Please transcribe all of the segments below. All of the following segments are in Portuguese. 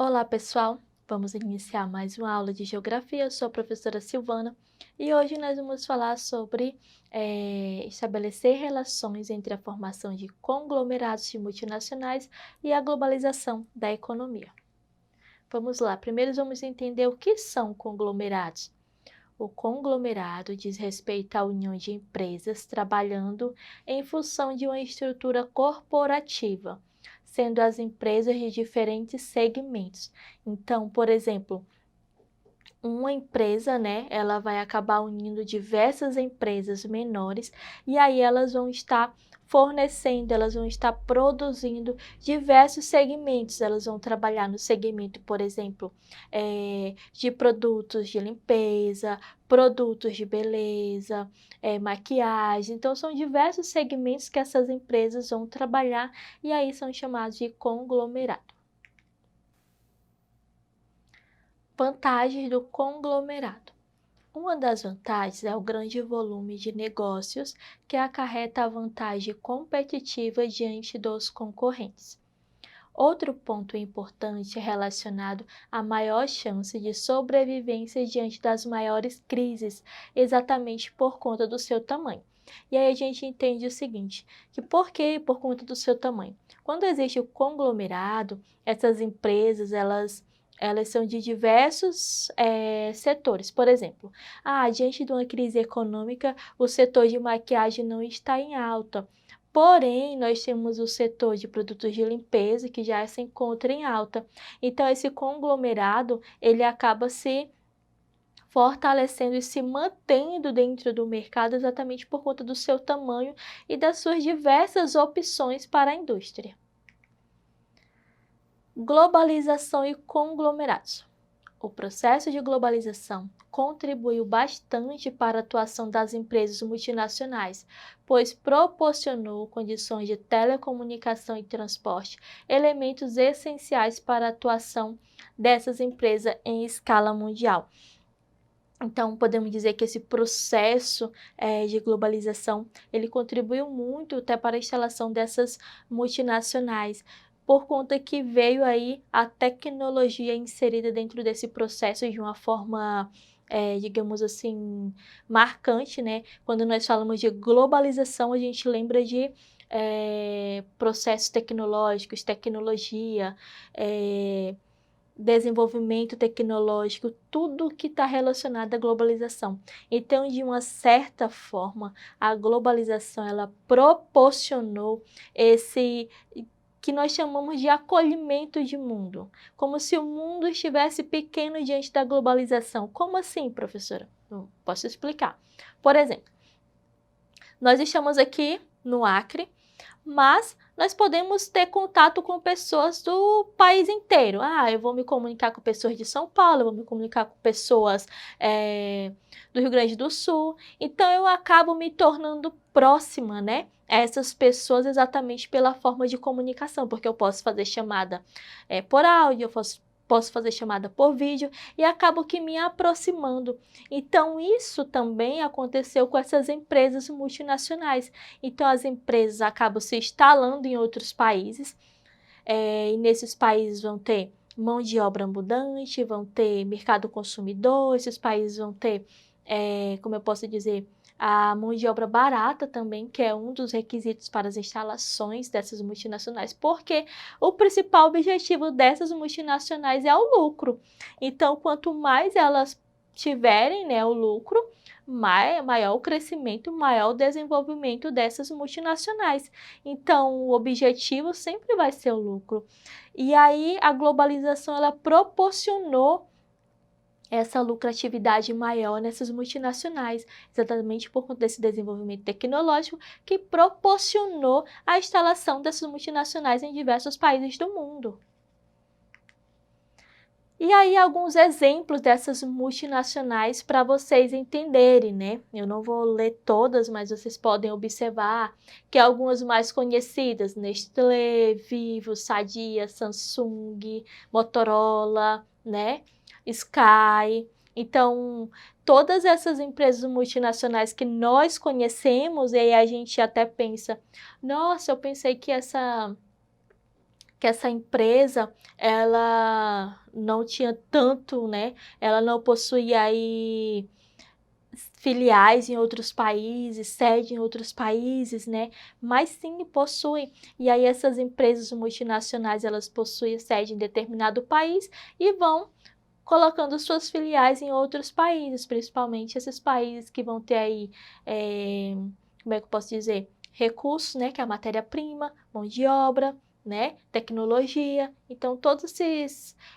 Olá, pessoal! Vamos iniciar mais uma aula de Geografia. Eu sou a professora Silvana e hoje nós vamos falar sobre estabelecer relações entre a formação de conglomerados de multinacionais e a globalização da economia. Vamos lá, primeiro vamos entender o que são conglomerados. O conglomerado diz respeito à união de empresas trabalhando em função de uma estrutura corporativa, sendo as empresas de diferentes segmentos. Então, por exemplo, uma empresa, né, ela vai acabar unindo diversas empresas menores e aí elas vão estar fornecendo, elas vão estar produzindo diversos segmentos. Elas vão trabalhar no segmento, por exemplo, de produtos de limpeza, produtos de beleza, maquiagem. Então, são diversos segmentos que essas empresas vão trabalhar e aí são chamados de conglomerado. Vantagens do conglomerado. Uma das vantagens é o grande volume de negócios que acarreta a vantagem competitiva diante dos concorrentes. Outro ponto importante é relacionado à maior chance de sobrevivência diante das maiores crises, exatamente por conta do seu tamanho. E aí a gente entende o seguinte, que por quê? Por conta do seu tamanho. Quando existe o conglomerado, essas empresas, elas são de diversos setores. Por exemplo, diante de uma crise econômica, o setor de maquiagem não está em alta. Porém, nós temos o setor de produtos de limpeza que já se encontra em alta. Então, esse conglomerado, ele acaba se fortalecendo e se mantendo dentro do mercado exatamente por conta do seu tamanho e das suas diversas opções para a indústria. Globalização e conglomerados. O processo de globalização contribuiu bastante para a atuação das empresas multinacionais, pois proporcionou condições de telecomunicação e transporte, elementos essenciais para a atuação dessas empresas em escala mundial. Então, podemos dizer que esse processo de globalização, ele contribuiu muito até para a instalação dessas multinacionais, por conta que veio aí a tecnologia inserida dentro desse processo de uma forma, digamos assim, marcante, né? Quando nós falamos de globalização, a gente lembra de processos tecnológicos, tecnologia, desenvolvimento tecnológico, tudo que está relacionado à globalização. Então, de uma certa forma, a globalização ela proporcionou esse que nós chamamos de acolhimento de mundo, como se o mundo estivesse pequeno diante da globalização. Como assim, professora? Posso explicar. Por exemplo, nós estamos aqui no Acre, mas nós podemos ter contato com pessoas do país inteiro. Eu vou me comunicar com pessoas de São Paulo, eu vou me comunicar com pessoas do Rio Grande do Sul. Então, eu acabo me tornando próxima, né, a essas pessoas exatamente pela forma de comunicação, porque eu posso fazer chamada por áudio, eu posso fazer chamada por vídeo e acabo que me aproximando. Então, isso também aconteceu com essas empresas multinacionais. Então, as empresas acabam se instalando em outros países e nesses países vão ter mão de obra abundante, vão ter mercado consumidor, esses países vão ter, como eu posso dizer, a mão de obra barata também, que é um dos requisitos para as instalações dessas multinacionais, porque o principal objetivo dessas multinacionais é o lucro. Então, quanto mais elas tiverem, né, o lucro, maior o crescimento, maior o desenvolvimento dessas multinacionais. Então, o objetivo sempre vai ser o lucro. E aí, a globalização, ela proporcionou essa lucratividade maior nessas multinacionais, exatamente por conta desse desenvolvimento tecnológico que proporcionou a instalação dessas multinacionais em diversos países do mundo. E aí, alguns exemplos dessas multinacionais para vocês entenderem, né? Eu não vou ler todas, mas vocês podem observar que algumas mais conhecidas, Nestlé, Vivo, Sadia, Samsung, Motorola, né? Sky. Então, todas essas empresas multinacionais que nós conhecemos, e aí a gente até pensa, nossa, eu pensei que que essa empresa, ela não tinha tanto, né? Ela não possuía aí filiais em outros países, sede em outros países, né? Mas sim possui. E aí essas empresas multinacionais, elas possuem sede em determinado país e vão colocando suas filiais em outros países, principalmente esses países que vão ter aí, como é que eu posso dizer? Recursos, né? Que é a matéria-prima, mão de obra, né? Tecnologia. Então, todos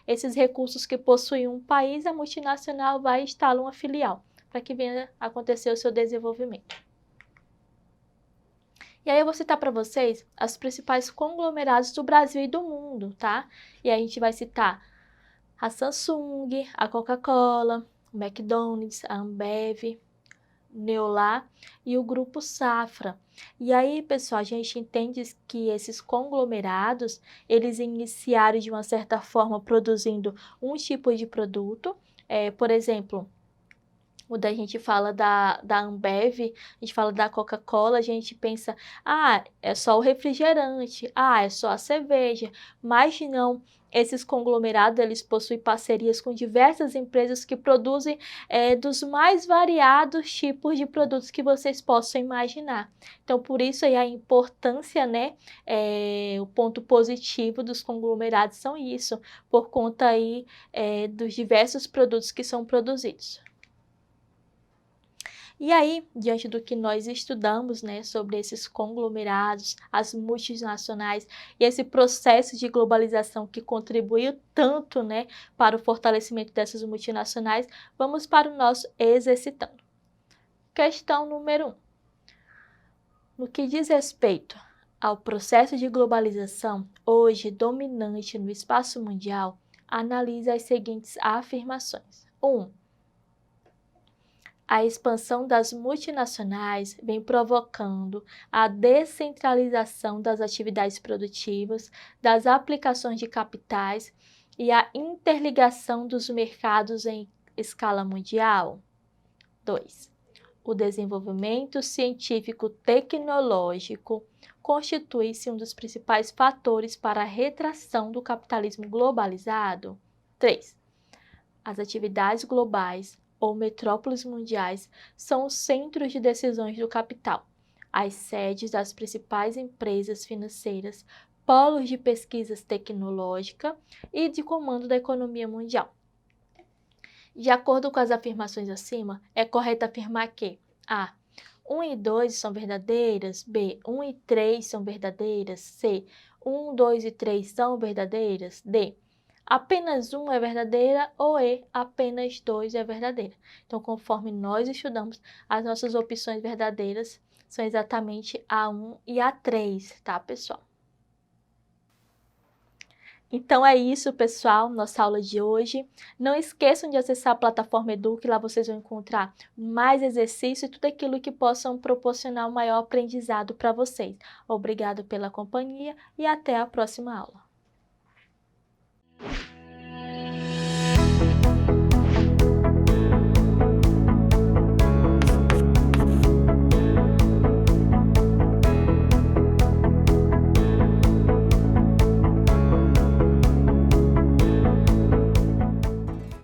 esses recursos que possui um país, a multinacional vai instalar uma filial para que venha acontecer o seu desenvolvimento. E aí eu vou citar para vocês os principais conglomerados do Brasil e do mundo, tá? E aí a gente vai citar a Samsung, a Coca-Cola, o McDonald's, a Ambev, Neolá e o Grupo Safra. E aí, pessoal, a gente entende que esses conglomerados, eles iniciaram de uma certa forma produzindo um tipo de produto, por exemplo, quando a gente fala da Ambev, a gente fala da Coca-Cola, a gente pensa, é só o refrigerante, é só a cerveja, mas não, esses conglomerados, eles possuem parcerias com diversas empresas que produzem dos mais variados tipos de produtos que vocês possam imaginar. Então, por isso aí a importância, né, o ponto positivo dos conglomerados são isso, por conta aí dos diversos produtos que são produzidos. E aí, diante do que nós estudamos, né, sobre esses conglomerados, as multinacionais e esse processo de globalização que contribuiu tanto, né, para o fortalecimento dessas multinacionais, vamos para o nosso exercitando. Questão número 1. No que diz respeito ao processo de globalização, hoje dominante no espaço mundial, analise as seguintes afirmações. 1. A expansão das multinacionais vem provocando a descentralização das atividades produtivas, das aplicações de capitais e a interligação dos mercados em escala mundial. 2. O desenvolvimento científico-tecnológico constitui-se um dos principais fatores para a retração do capitalismo globalizado. 3. As atividades globais ou metrópoles mundiais são os centros de decisões do capital, as sedes das principais empresas financeiras, polos de pesquisas tecnológica e de comando da economia mundial. De acordo com as afirmações acima, é correto afirmar que A. 1 e 2 são verdadeiras, B. 1 e 3 são verdadeiras, C. 1, 2 e 3 são verdadeiras, D. Apenas 1 é verdadeira ou E, apenas 2 é verdadeira. Então, conforme nós estudamos, as nossas opções verdadeiras são exatamente a 1 e a 3, tá, pessoal? Então é isso, pessoal, nossa aula de hoje. Não esqueçam de acessar a plataforma Eduque, lá vocês vão encontrar mais exercícios e tudo aquilo que possam proporcionar um maior aprendizado para vocês. Obrigado pela companhia e até a próxima aula.